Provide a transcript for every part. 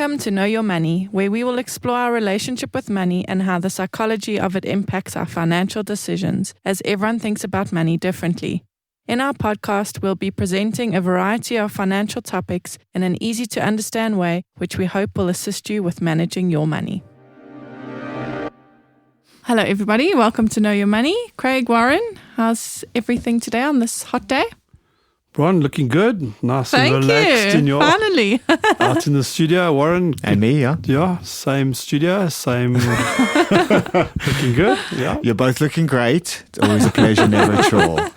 Welcome to Know Your Money, where we will explore our relationship with money and how the psychology of it impacts our financial decisions, as everyone thinks about money differently. In our podcast, we'll be presenting a variety of financial topics in an easy-to-understand way, which we hope will assist you with managing your money. Hello, everybody. Welcome to Know Your Money. Craig, Warren, how's everything today on this hot day? Ron, looking good. Nice Thank and relaxed you. in your Finally. out in the studio. Warren. And me, yeah. Yeah, same studio, same looking good. Yeah. You're both looking great. It's always a pleasure, never a chore.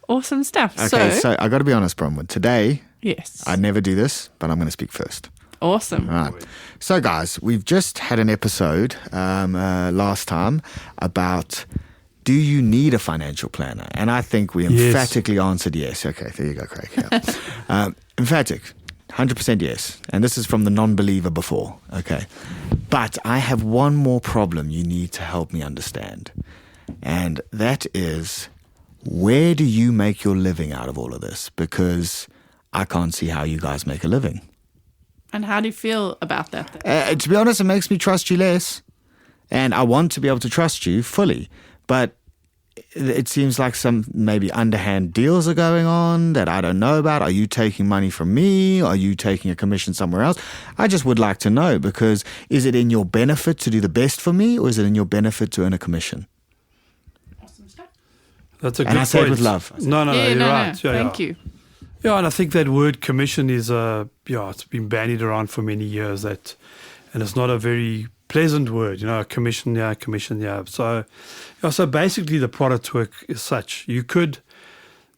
Awesome stuff. Okay, so I got to be honest, Bronwyn. Today, yes. I never do this, but I'm going to speak first. Awesome. All right. So, guys, we've just had an episode last time about do you need a financial planner? And I think we emphatically answered yes. Okay, there you go, Craig. Yeah. Emphatic, 100% yes. And this is from the non-believer before. Okay. But I have one more problem you need to help me understand. And that is, where do you make your living out of all of this? Because I can't see how you guys make a living. And how do you feel about that? To be honest, it makes me trust you less. And I want to be able to trust you fully. But it seems like some maybe underhand deals are going on that I don't know about. Are you taking money from me? Are you taking a commission somewhere else? I just would like to know, because is it in your benefit to do the best for me, or is it in your benefit to earn a commission? Awesome stuff. That's a good And I point. say it with love. No, you're right. Yeah, Thank you. Yeah, and I think that word commission is it's been bandied around for many years, and it's not a very pleasant word, commission. So basically the product work is such.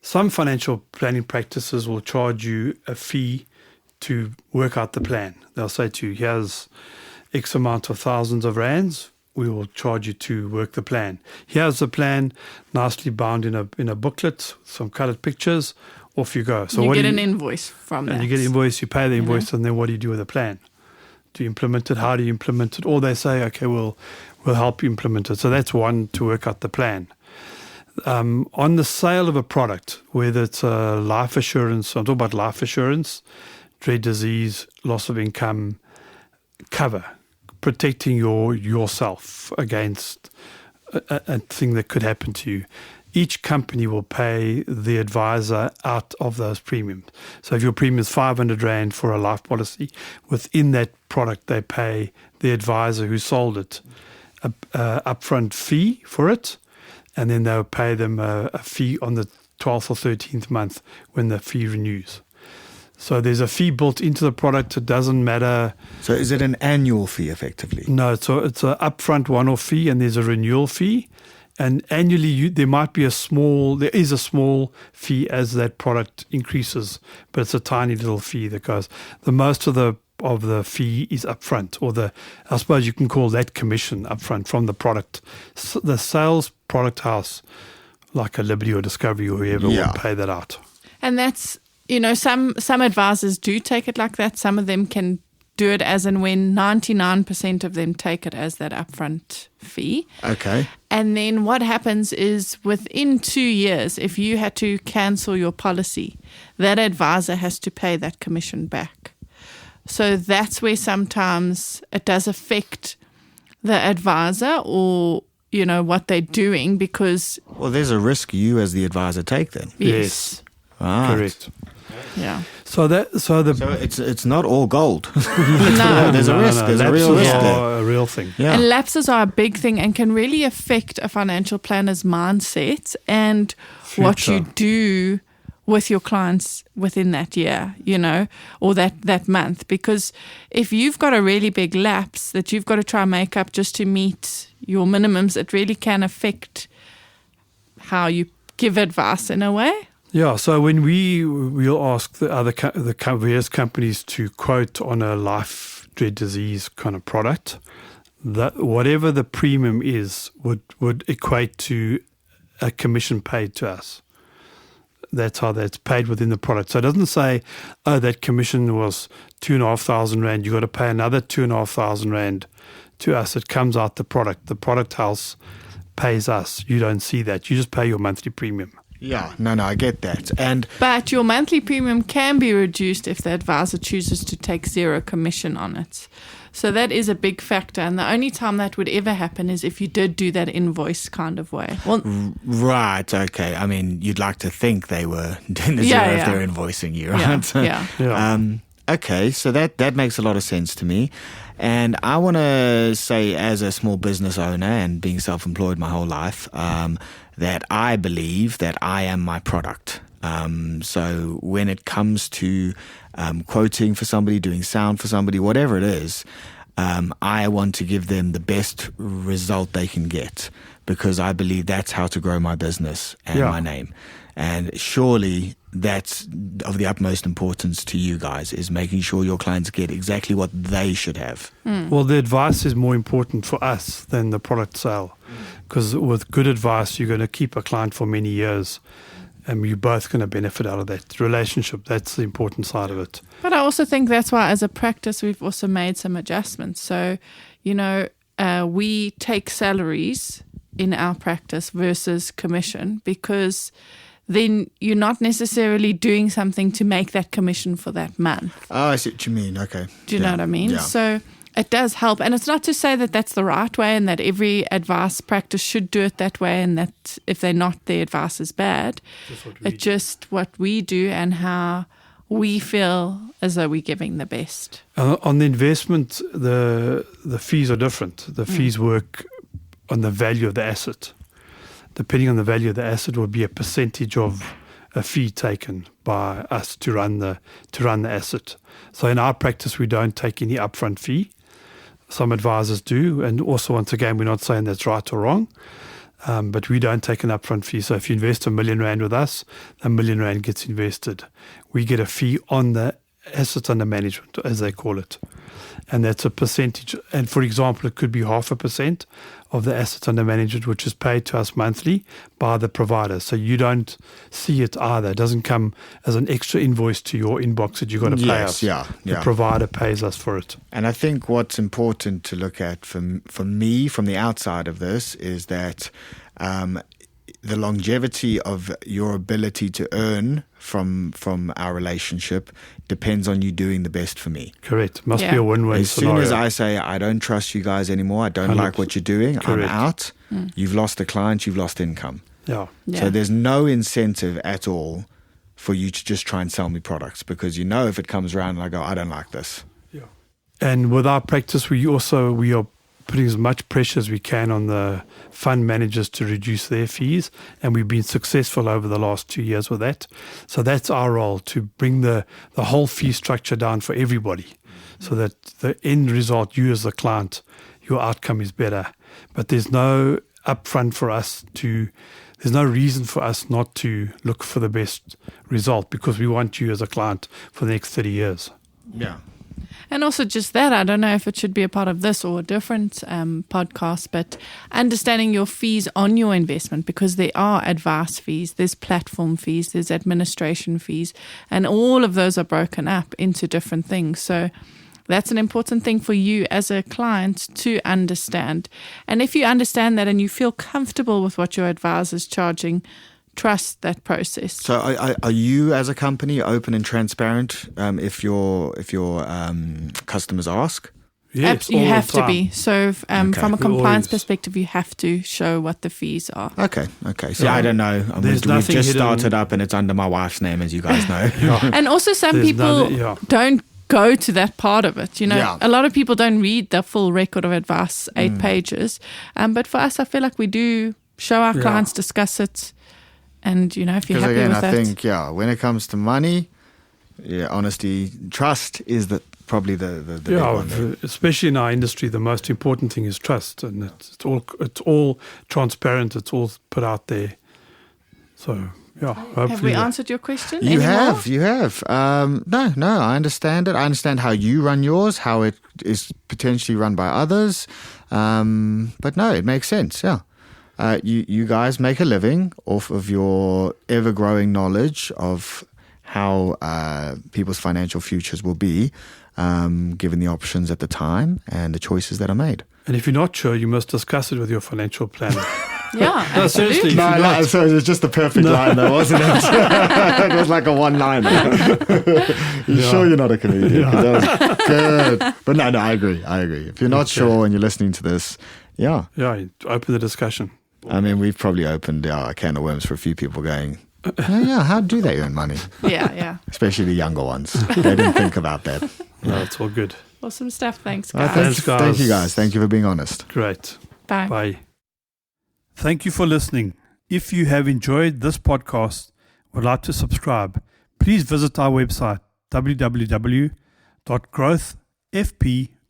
Some financial planning practices will charge you a fee to work out the plan. They'll say to you, here's X amount of thousands of rands, we will charge you to work the plan. Here's the plan, nicely bound in a booklet, some colored pictures, off you go. So you get an invoice from that. And you get an invoice, you pay the invoice, and then what do you do with the plan? Do you implement it? How do you implement it? Or they say, okay, we'll help you implement it. So that's one, to work out the plan. On the sale of a product, whether it's a life assurance, I'm talking about life assurance, dread disease, loss of income, cover, protecting yourself against a thing that could happen to you. Each company will pay the advisor out of those premiums. So if your premium is 500 Rand for a life policy, within that product they pay the advisor who sold it a upfront fee for it, and then they'll pay them a fee on the 12th or 13th month when the fee renews. So there's a fee built into the product. It doesn't matter. So is it an annual fee effectively? No, it's an upfront one-off fee, and there's a renewal fee. And annually, there is a small fee as that product increases, but it's a tiny little fee that goes. The most of the fee is upfront, or I suppose you can call that commission upfront from the product. The sales product house, like a Liberty or Discovery or whoever, will pay that out. And that's, some advisors do take it like that. Some of them can do it as and when. 99% of them take it as that upfront fee. Okay. And then what happens is, within 2 years, if you had to cancel your policy, that advisor has to pay that commission back. So that's where sometimes it does affect the advisor or, what they're doing, because... Well, there's a risk you as the advisor take then. Yes. Right. Correct. Yeah. So it's not all gold. No. There's a risk. There's a real risk there. A real thing. Yeah. And lapses are a big thing and can really affect a financial planner's mindset and what you do with your clients within that year, or that month. Because if you've got a really big lapse that you've got to try and make up just to meet your minimums, it really can affect how you give advice in a way. Yeah, so when we'll ask the various companies to quote on a life dread disease kind of product, that whatever the premium is would equate to a commission paid to us. That's how that's paid within the product. So it doesn't say, that commission was 2,500 Rand, you got to pay another 2,500 Rand to us. It comes out the product. The product house pays us. You don't see that. You just pay your monthly premium. Yeah, no, I get that. But your monthly premium can be reduced if the advisor chooses to take zero commission on it. So that is a big factor. And the only time that would ever happen is if you did do that invoice kind of way. Well, right, okay. I mean, you'd like to think they were doing the zero if they're invoicing you, right? Yeah. Okay, so that makes a lot of sense to me. And I want to say, as a small business owner and being self-employed my whole life, that I believe that I am my product. So when it comes to quoting for somebody, doing sound for somebody, whatever it is, I want to give them the best result they can get, because I believe that's how to grow my business and my name. And surely that's of the utmost importance to you guys, is making sure your clients get exactly what they should have. Well, the advice is more important for us than the product sale, because with good advice, you're going to keep a client for many years, and you're both going to benefit out of that relationship. That's the important side of it. But I also think that's why, as a practice, we've also made some adjustments. So, we take salaries in our practice versus commission, because then you're not necessarily doing something to make that commission for that month. Oh, I see what you mean. Okay. Do you know what I mean? Yeah. So it does help. And it's not to say that that's the right way and that every advice practice should do it that way, and that if they're not, their advice is bad. It's just what we do and how we feel as though we're giving the best. On the investment, the fees are different. The fees work on the value of the asset. Depending on the value of the asset, will be a percentage of a fee taken by us to run the asset. So in our practice, we don't take any upfront fee. Some advisors do, and also, once again, we're not saying that's right or wrong, but we don't take an upfront fee. So if you invest R1 million with us, R1 million gets invested. We get a fee on the assets under management, as they call it. And that's a percentage. And for example, it could be 0.5% of the assets under management, which is paid to us monthly by the provider. So you don't see it either. It doesn't come as an extra invoice to your inbox that you've got to pay us. The provider pays us for it. And I think what's important to look at for me from the outside of this is that the longevity of your ability to earn from our relationship depends on you doing the best for me. Correct. Must be a win-win scenario. As soon as I say, I don't trust you guys anymore, I don't like what you're doing, correct, I'm out, you've lost a client, you've lost income. Yeah. So there's no incentive at all for you to just try and sell me products, because if it comes around and I go, I don't like this. Yeah. And with our practice, we are putting as much pressure as we can on the fund managers to reduce their fees, and we've been successful over the last 2 years with that. So that's our role, to bring the whole fee structure down for everybody, so that the end result, you as the client, your outcome is better. But there's no upfront for us there's no reason for us not to look for the best result, because we want you as a client for the next 30 years. Yeah. And also just that, I don't know if it should be a part of this or a different podcast, but understanding your fees on your investment, because there are advice fees, there's platform fees, there's administration fees, and all of those are broken up into different things. So that's an important thing for you as a client to understand. And if you understand that and you feel comfortable with what your advisor's charging, trust that process. So are you as a company open and transparent if your customers ask? Yes, you have to be. So Okay. from a compliance perspective, you have to show what the fees are. Okay. So I don't know. We've just hidden. Started up and it's under my wife's name, as you guys know. And also some people don't go to that part of it. A lot of people don't read the full record of advice, 8 pages. But for us, I feel like we do show our clients, discuss it. And, if you're happy with that. I think, when it comes to money, honesty, trust is probably the big one there. Especially in our industry, the most important thing is trust, and it's all transparent. It's all put out there. So hopefully. Have we answered your question? You have. No, I understand it. I understand how you run yours, how it is potentially run by others. But no, it makes sense. Yeah. You guys make a living off of your ever-growing knowledge of how people's financial futures will be, given the options at the time and the choices that are made. And if you're not sure, you must discuss it with your financial planner. Yeah, No, seriously. absolutely. No, so it was just the perfect line, though, wasn't it? It was like a one-liner. You sure you're not a comedian? Yeah. That was good. But no, I agree. If you're not sure and you're listening to this, Yeah, open the discussion. I mean, we've probably opened a can of worms for a few people going, how do they earn money? Yeah. Especially the younger ones. They didn't think about that. No, it's all good. Awesome stuff. Thanks, All right, guys. thank you, guys. Thank you for being honest. Great. Bye. Bye. Thank you for listening. If you have enjoyed this podcast, would like to subscribe, please visit our website,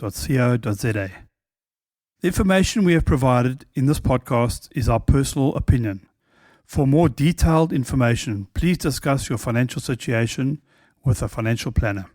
www.growthfp.co.za. The information we have provided in this podcast is our personal opinion. For more detailed information, please discuss your financial situation with a financial planner.